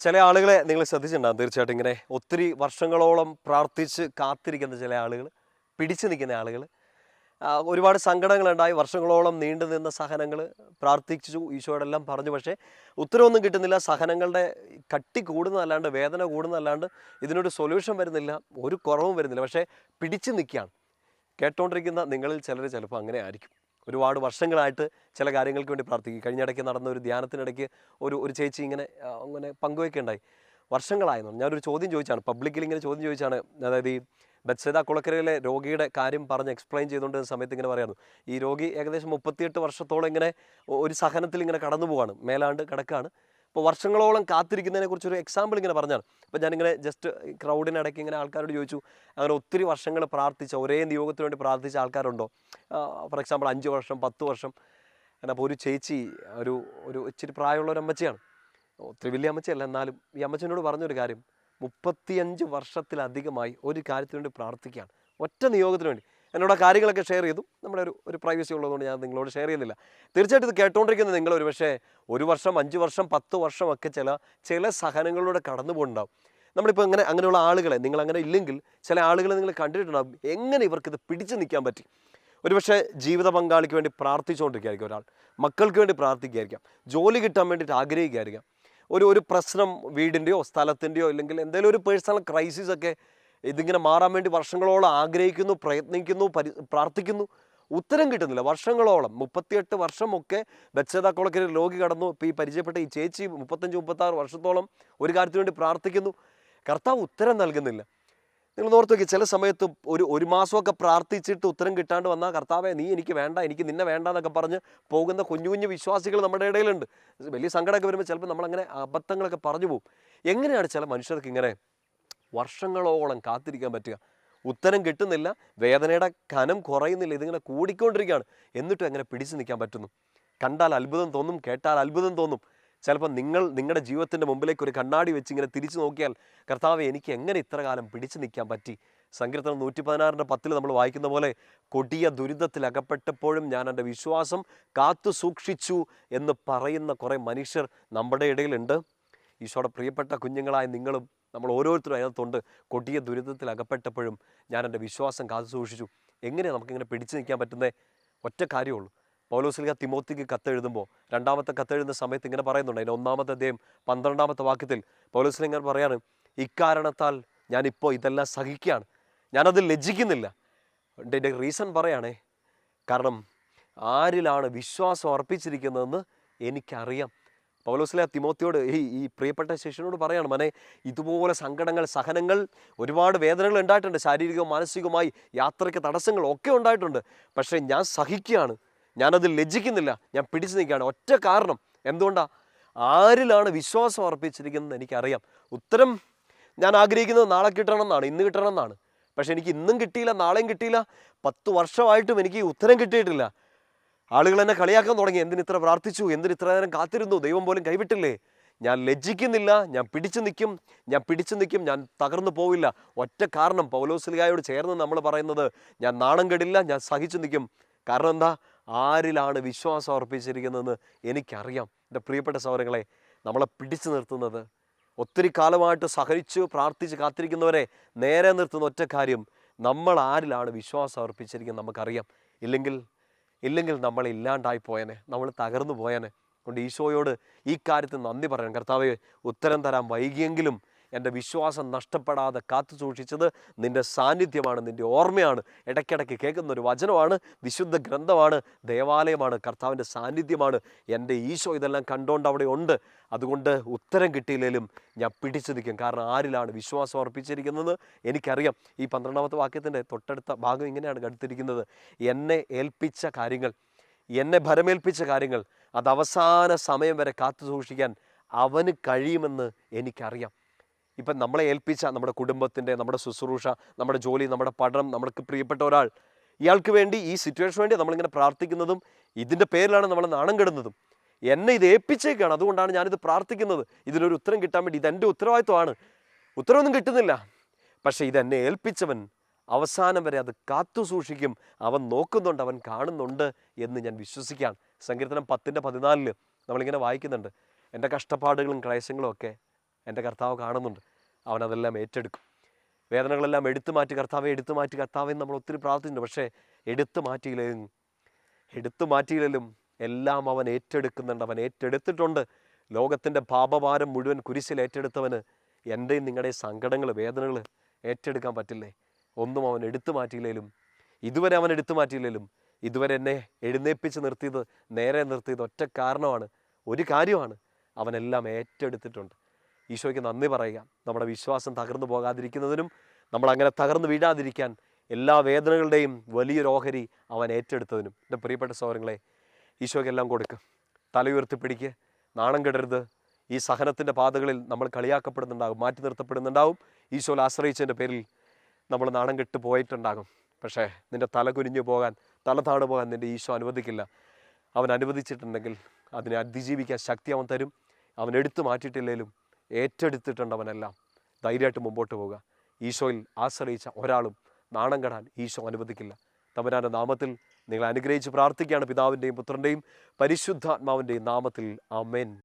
ചില ആളുകളെ നിങ്ങൾ ശ്രദ്ധിച്ചിട്ടുണ്ടാകും തീർച്ചയായിട്ടും. ഇങ്ങനെ ഒത്തിരി വർഷങ്ങളോളം പ്രാർത്ഥിച്ച് കാത്തിരിക്കുന്ന ചില ആളുകൾ, പിടിച്ചു നിൽക്കുന്ന ആളുകൾ, ഒരുപാട് സങ്കടങ്ങളുണ്ടായി, വർഷങ്ങളോളം നീണ്ടു നിന്ന സഹനങ്ങൾ, പ്രാർത്ഥിച്ചു, ഈശോയോടെല്ലാം പറഞ്ഞു, പക്ഷേ ഉത്തരവൊന്നും കിട്ടുന്നില്ല. സഹനങ്ങളുടെ കട്ടി കൂടുന്നതല്ലാണ്ട്, വേദന കൂടുന്നതല്ലാണ്ട് ഇതിനൊരു സൊല്യൂഷൻ വരുന്നില്ല, ഒരു കുറവും വരുന്നില്ല. പക്ഷേ പിടിച്ചു നിൽക്കുകയാണ്. കേട്ടോണ്ടിരിക്കുന്ന നിങ്ങളിൽ ചിലർ ചിലപ്പോൾ അങ്ങനെ ആയിരിക്കും. ഒരുപാട് വർഷങ്ങളായിട്ട് ചില കാര്യങ്ങൾക്ക് വേണ്ടി പ്രാർത്ഥിക്കും. കഴിഞ്ഞിടയ്ക്ക് നടന്ന ഒരു ധ്യാനത്തിനിടയ്ക്ക് ഒരു ചേച്ചി അങ്ങനെ പങ്കുവയ്ക്കുകയുണ്ടായി. വർഷങ്ങളായെന്ന് പറഞ്ഞു. ഞാനൊരു ചോദ്യം ചോദിച്ചാണ്, പബ്ലിക്കിൽ ഇങ്ങനെ ചോദ്യം ചോദിച്ചാണ്. അതായത് ഈ ബത്സേദ കുളക്കരയിലെ രോഗിയുടെ കാര്യം പറഞ്ഞ് എക്സ്പ്ലെയിൻ ചെയ്തുകൊണ്ടിരുന്ന സമയത്ത് ഇങ്ങനെ പറയായിരുന്നു, ഈ രോഗി ഏകദേശം 38 വർഷത്തോളം ഇങ്ങനെ ഒരു സഹനത്തിൽ ഇങ്ങനെ കടന്നു പോവാണ്, മേലാണ്ട് കിടക്കുകയാണ്. അപ്പോൾ വർഷങ്ങളോളം കാത്തിരിക്കുന്നതിനെക്കുറിച്ചൊരു എക്സാമ്പിൾ ഇങ്ങനെ പറഞ്ഞാണ്. അപ്പോൾ ഞാനിങ്ങനെ ജസ്റ്റ് ക്രൗഡിനിടയ്ക്ക് ഇങ്ങനെ ആൾക്കാരോട് ചോദിച്ചു, അങ്ങനെ ഒത്തിരി വർഷങ്ങൾ പ്രാർത്ഥിച്ച, ഒരേ നിയോഗത്തിന് വേണ്ടി പ്രാർത്ഥിച്ച ആൾക്കാരുണ്ടോ? ഫോർ എക്സാമ്പിൾ 5 വർഷം, 10 വർഷം. അപ്പോൾ ഒരു ചേച്ചി, ഒരു ഒരു ഇച്ചിരി പ്രായമുള്ള ഒരു അമ്മച്ചിയാണ്, ഒത്തിരി വലിയ അമ്മച്ചിയല്ല, എന്നാലും ഈ അമ്മച്ചിനോട് പറഞ്ഞൊരു കാര്യം, 35 വർഷത്തിലധികമായി ഒരു കാര്യത്തിന് വേണ്ടി പ്രാർത്ഥിക്കുകയാണ്, ഒറ്റ നിയോഗത്തിന് വേണ്ടി. എന്നോട് ആ കാര്യങ്ങളൊക്കെ ഷെയർ ചെയ്തു. നമ്മുടെ ഒരു പ്രൈവസി ഉള്ളതുകൊണ്ട് ഞാൻ നിങ്ങളോട് ഷെയർ ചെയ്യുന്നില്ല. തീർച്ചയായിട്ടും ഇത് കേട്ടോണ്ടിരിക്കുന്നത് നിങ്ങൾ ഒരു പക്ഷേ 1 വർഷം, 5 വർഷം, 10 വർഷമൊക്കെ ചില സഹനങ്ങളിലൂടെ കടന്നു പോകുന്നുണ്ടാവും. നമ്മളിപ്പോൾ അങ്ങനെയുള്ള ആളുകളെ, നിങ്ങളങ്ങനെ ഇല്ലെങ്കിൽ ചില ആളുകളെ നിങ്ങൾ കണ്ടിട്ടുണ്ടാകും. എങ്ങനെ ഇവർക്കിത് പിടിച്ചു നിൽക്കാൻ പറ്റി? ഒരുപക്ഷെ ജീവിത പങ്കാളിക്ക് വേണ്ടി പ്രാർത്ഥിച്ചുകൊണ്ടിരിക്കുകയായിരിക്കും ഒരാൾ, മക്കൾക്ക് വേണ്ടി പ്രാർത്ഥിക്കുകയായിരിക്കാം, ജോലി കിട്ടാൻ വേണ്ടിയിട്ട് ആഗ്രഹിക്കുകയായിരിക്കാം, ഒരു പ്രശ്നം വീടിൻ്റെയോ സ്ഥലത്തിൻ്റെയോ ഇല്ലെങ്കിൽ എന്തെങ്കിലും ഒരു പേഴ്സണൽ ക്രൈസിസ് ഒക്കെ ഇതിങ്ങനെ മാറാൻ വേണ്ടി വർഷങ്ങളോളം ആഗ്രഹിക്കുന്നു, പ്രയത്നിക്കുന്നു, പ്രാർത്ഥിക്കുന്നു, ഉത്തരം കിട്ടുന്നില്ല. വർഷങ്ങളോളം 38 വർഷമൊക്കെ ബത്സേദ കുളക്കരയിൽ രോഗി കടന്നു. ഇപ്പോൾ ഈ പരിചയപ്പെട്ട ഈ ചേച്ചി 35-36 വർഷത്തോളം ഒരു കാര്യത്തിന് വേണ്ടി പ്രാർത്ഥിക്കുന്നു, കർത്താവ് ഉത്തരം നൽകുന്നില്ല. നിങ്ങൾ ഓർത്ത് നോക്കി, ചില സമയത്ത് ഒരു മാസമൊക്കെ പ്രാർത്ഥിച്ചിട്ട് ഉത്തരം കിട്ടാണ്ട് വന്നാൽ, കർത്താവേ നീ എനിക്ക് വേണ്ട, എനിക്ക് നിന്നെ വേണ്ട എന്നൊക്കെ പറഞ്ഞ് പോകുന്ന കുഞ്ഞു കുഞ്ഞു വിശ്വാസികൾ നമ്മുടെ ഇടയിലുണ്ട്. വലിയ സങ്കടമൊക്കെ വരുമ്പോൾ ചിലപ്പോൾ നമ്മളങ്ങനെ അബദ്ധങ്ങളൊക്കെ പറഞ്ഞു പോകും. എങ്ങനെയാണ് ചില മനുഷ്യർക്ക് ഇങ്ങനെ വർഷങ്ങളോളം കാത്തിരിക്കാൻ പറ്റുക? ഉത്തരം കിട്ടുന്നില്ല, വേദനയുടെ കനം കുറയുന്നില്ല, ഇതിങ്ങനെ കൂടിക്കൊണ്ടിരിക്കുകയാണ്. എന്നിട്ടും എങ്ങനെ പിടിച്ചു നിൽക്കാൻ പറ്റുന്നു? കണ്ടാൽ അത്ഭുതം തോന്നും, കേട്ടാൽ അത്ഭുതം തോന്നും. ചിലപ്പോൾ നിങ്ങളുടെ ജീവിതത്തിൻ്റെ മുമ്പിലേക്ക് ഒരു കണ്ണാടി വെച്ച് ഇങ്ങനെ തിരിച്ചു നോക്കിയാൽ, കർത്താവെ എനിക്ക് എങ്ങനെ ഇത്ര കാലം പിടിച്ചു നിൽക്കാൻ പറ്റി? സങ്കീർത്തനം 116:10 നമ്മൾ വായിക്കുന്ന പോലെ, കൊടിയ ദുരിതത്തിൽ അകപ്പെട്ടപ്പോഴും ഞാൻ എൻ്റെ വിശ്വാസം കാത്തു സൂക്ഷിച്ചു എന്ന് പറയുന്ന കുറേ മനുഷ്യർ നമ്മുടെ ഇടയിലുണ്ട്. ഈശോയുടെ പ്രിയപ്പെട്ട കുഞ്ഞുങ്ങളായ നിങ്ങളും നമ്മൾ ഓരോരുത്തരും അതിനകത്തുണ്ട്. കൊടിയ ദുരിതത്തിൽ അകപ്പെട്ടപ്പോഴും ഞാൻ എൻ്റെ വിശ്വാസം കാത്തു സൂക്ഷിച്ചു. എങ്ങനെയാണ് നമുക്കിങ്ങനെ പിടിച്ചു നിൽക്കാൻ പറ്റുന്നത്? ഒറ്റ കാര്യമുള്ളൂ. പൗലോസ്ലീഹ തിമോത്തിക്ക് കത്തെഴുതുമ്പോൾ, 2ാമത്തെ കത്തെഴുതുന്ന സമയത്ത് ഇങ്ങനെ പറയുന്നുണ്ട്. അതിൻ്റെ 1-ാമത്തെ അധ്യായം 12-ാമത്തെ വാക്യത്തിൽ പൗലോസ്ലീഹ ഇങ്ങനെ പറയാണ്, ഇക്കാരണത്താൽ ഞാനിപ്പോൾ ഇതെല്ലാം സഹിക്കുകയാണ്, ഞാനത് ലജ്ജിക്കുന്നില്ല. എൻ്റെ റീസൺ പറയുകയാണേ, കാരണം ആരിലാണ് വിശ്വാസം അർപ്പിച്ചിരിക്കുന്നതെന്ന് എനിക്കറിയാം. പൗലോസ്ലീഹ തിമോത്തിയോട്, ഈ പ്രിയപ്പെട്ട ശിഷ്യനോട് പറയാണ്, മനെ ഇതുപോലെ സങ്കടങ്ങൾ, സഹനങ്ങൾ, ഒരുപാട് വേദനകൾ ഉണ്ടായിട്ടുണ്ട്, ശാരീരികവും മാനസികവുമായി യാത്രയ്ക്ക് തടസ്സങ്ങൾ ഒക്കെ ഉണ്ടായിട്ടുണ്ട്. പക്ഷേ ഞാൻ സഹിക്കുകയാണ്, ഞാനത് ലജ്ജിക്കുന്നില്ല, ഞാൻ പിടിച്ചു നിൽക്കുകയാണ്. ഒറ്റ കാരണം, എന്തുകൊണ്ടാണ്? ആരിലാണ് വിശ്വാസം അർപ്പിച്ചിരിക്കുന്നത് എനിക്കറിയാം. ഉത്തരം ഞാൻ ആഗ്രഹിക്കുന്നത് നാളെ കിട്ടണമെന്നാണ്, ഇന്ന് കിട്ടണമെന്നാണ്. പക്ഷെ എനിക്ക് ഇന്നും കിട്ടിയില്ല, നാളെയും കിട്ടിയില്ല, 10 വർഷമായിട്ടും എനിക്ക് ഉത്തരം കിട്ടിയിട്ടില്ല. ആളുകൾ എന്നെ കളിയാക്കാൻ തുടങ്ങി, എന്തിനിത്ര പ്രാർത്ഥിച്ചു, എന്തിനിത്ര നേരം കാത്തിരുന്നു, ദൈവം പോലും കൈവിട്ടില്ലേ? ഞാൻ ലജ്ജിക്കുന്നില്ല, ഞാൻ പിടിച്ചു നിൽക്കും, ഞാൻ തകർന്നു പോവില്ല. ഒറ്റ കാരണം, പൗലോസ്ലീഹയോട് ചേർന്ന് നമ്മൾ പറയുന്നത്, ഞാൻ നാണം കെടില്ല, ഞാൻ സഹിച്ചു നിൽക്കും. കാരണം എന്താ? ആരിലാണ് വിശ്വാസം അർപ്പിച്ചിരിക്കുന്നതെന്ന് എനിക്കറിയാം. എൻ്റെ പ്രിയപ്പെട്ട സഹോദരങ്ങളെ, നമ്മളെ പിടിച്ചു നിർത്തുന്നത്, ഒത്തിരി കാലമായിട്ട് സഹിച്ച് പ്രാർത്ഥിച്ച് കാത്തിരിക്കുന്നവരെ നേരെ നിർത്തുന്ന ഒറ്റ കാര്യം, നമ്മൾ ആരിലാണ് വിശ്വാസം അർപ്പിച്ചിരിക്കുന്നത് നമുക്കറിയാം. ഇല്ലെങ്കിൽ നമ്മൾ ഇല്ലാണ്ടായി പോയനെ, നമ്മൾ തകർന്നു പോയനെ. കൊണ്ട് ഈശോയോട് ഈ കാര്യത്തിൽ നന്ദി പറയണം. കർത്താവേ, ഉത്തരം തരാൻ വൈകിയെങ്കിലും എൻ്റെ വിശ്വാസം നഷ്ടപ്പെടാതെ കാത്തു സൂക്ഷിച്ചത് നിൻ്റെ സാന്നിധ്യമാണ്, നിൻ്റെ ഓർമ്മയാണ്, ഇടയ്ക്കിടയ്ക്ക് കേൾക്കുന്നൊരു വചനമാണ്, വിശുദ്ധ ഗ്രന്ഥമാണ്, ദേവാലയമാണ്, കർത്താവിൻ്റെ സാന്നിധ്യമാണ്. എൻ്റെ ഈശോ ഇതെല്ലാം കണ്ടുകൊണ്ട് അവിടെ ഉണ്ട്. അതുകൊണ്ട് ഉത്തരം കിട്ടിയില്ലെങ്കിലും ഞാൻ പിടിച്ചു നിൽക്കും. കാരണം ആരിലാണ് വിശ്വാസം അർപ്പിച്ചിരിക്കുന്നത് എനിക്കറിയാം. ഈ 12-ാമത്തെ വാക്യത്തിൻ്റെ തൊട്ടടുത്ത ഭാഗം ഇങ്ങനെയാണ് എടുത്തിരിക്കുന്നത്, എന്നെ ഏൽപ്പിച്ച കാര്യങ്ങൾ, എന്നെ ഭരമേൽപ്പിച്ച കാര്യങ്ങൾ, അത് അവസാന സമയം വരെ കാത്തു സൂക്ഷിക്കാൻ അവന് കഴിയുമെന്ന് എനിക്കറിയാം. ഇപ്പം നമ്മളെ ഏൽപ്പിച്ച നമ്മുടെ കുടുംബത്തിൻ്റെ, നമ്മുടെ ശുശ്രൂഷ, നമ്മുടെ ജോലി, നമ്മുടെ പഠനം, നമ്മൾക്ക് പ്രിയപ്പെട്ട ഒരാൾ, ഇയാൾക്ക് വേണ്ടി, ഈ സിറ്റുവേഷന് വേണ്ടി നമ്മളിങ്ങനെ പ്രാർത്ഥിക്കുന്നതും ഇതിൻ്റെ പേരിലാണ് നമ്മൾ നാണം കെടുന്നതും. എന്നെ ഇത് ഏൽപ്പിച്ചേക്കാണ്, അതുകൊണ്ടാണ് ഞാനിത് പ്രാർത്ഥിക്കുന്നത്, ഇതിനൊരു ഉത്തരം കിട്ടാൻ വേണ്ടി. ഇതെൻ്റെ ഉത്തരവാദിത്വമാണ്. ഉത്തരവൊന്നും കിട്ടുന്നില്ല, പക്ഷേ ഇതെന്നെ ഏൽപ്പിച്ചവൻ അവസാനം വരെ അത് കാത്തു സൂക്ഷിക്കും. അവൻ നോക്കുന്നുണ്ട്, അവൻ കാണുന്നുണ്ട് എന്ന് ഞാൻ വിശ്വസിക്കുകയാണ്. സങ്കീർത്തനം 10:14 നമ്മളിങ്ങനെ വായിക്കുന്നുണ്ട്, എൻ്റെ കഷ്ടപ്പാടുകളും ക്ലേശങ്ങളും ഒക്കെ എൻ്റെ കർത്താവ് കാണുന്നുണ്ട്. അവനതെല്ലാം ഏറ്റെടുക്കും. വേദനകളെല്ലാം എടുത്തു മാറ്റി കർത്താവെ, എടുത്തു മാറ്റി കർത്താവെ എന്ന് നമ്മൾ ഒത്തിരി പ്രാർത്ഥിച്ചിട്ടുണ്ട്. പക്ഷേ എടുത്തു മാറ്റിയില്ലെങ്കിലും എല്ലാം അവൻ ഏറ്റെടുക്കുന്നുണ്ട്. അവൻ ഏറ്റെടുത്തിട്ടുണ്ട്. ലോകത്തിൻ്റെ പാപഭാരം മുഴുവൻ കുരിശിൽ ഏറ്റെടുത്തവന് എൻ്റെയും നിങ്ങളുടെയും സങ്കടങ്ങൾ, വേദനകൾ ഏറ്റെടുക്കാൻ പറ്റില്ലേ? ഒന്നും അവൻ എടുത്തു മാറ്റിയില്ലെങ്കിലും, ഇതുവരെ അവൻ എടുത്തു മാറ്റിയില്ലെങ്കിലും, ഇതുവരെ എന്നെ എഴുന്നേൽപ്പിച്ച് നിർത്തിയത്, നേരെ നിർത്തിയത് ഒറ്റ കാരണമാണ്, ഒരു കാര്യമാണ്, അവനെല്ലാം ഏറ്റെടുത്തിട്ടുണ്ട്. ഈശോയ്ക്ക് നന്ദി പറയുക. നമ്മുടെ വിശ്വാസം തകർന്നു പോകാതിരിക്കുന്നതിനും നമ്മളങ്ങനെ തകർന്നു വീഴാതിരിക്കാൻ എല്ലാ വേദനകളുടെയും വലിയൊരു ഓഹരി അവൻ ഏറ്റെടുത്തതിനും. എൻ്റെ പ്രിയപ്പെട്ട സഹോദരങ്ങളെ, ഈശോയ്ക്കെല്ലാം കൊടുക്കുക. തലയുയർത്തി പിടിക്കുക. നാണം കെടരുത്. ഈ സഹനത്തിൻ്റെ പാതകളിൽ നമ്മൾ കളിയാക്കപ്പെടുന്നുണ്ടാകും, മാറ്റി നിർത്തപ്പെടുന്നുണ്ടാവും. ഈശോയിൽ ആശ്രയിച്ചതിൻ്റെ പേരിൽ നമ്മൾ നാണം കെട്ട് പോയിട്ടുണ്ടാകും. പക്ഷേ നിൻ്റെ തല കുനിഞ്ഞു പോകാൻ, തല താണു പോകാൻ നിൻ്റെ ഈശോ അനുവദിക്കില്ല. അവൻ അനുവദിച്ചിട്ടുണ്ടെങ്കിൽ അതിനെ അതിജീവിക്കാൻ ശക്തി അവൻ തരും. അവൻ എടുത്തു മാറ്റിയിട്ടില്ലെങ്കിലും ഏറ്റെടുത്തിട്ടുണ്ട് അവനെല്ലാം. ധൈര്യമായിട്ട് മുമ്പോട്ട് പോവുക. ഈശോയിൽ ആശ്രയിച്ച ഒരാളും നാണം കെടാൻ ഈശോ അനുവദിക്കില്ല. തമ്പുരാൻ്റെ നാമത്തിൽ നിങ്ങളെ അനുഗ്രഹിച്ച് പ്രാർത്ഥിക്കുകയാണ്, പിതാവിൻ്റെയും പുത്രൻ്റെയും പരിശുദ്ധാത്മാവിൻ്റെയും നാമത്തിൽ. ആമേൻ.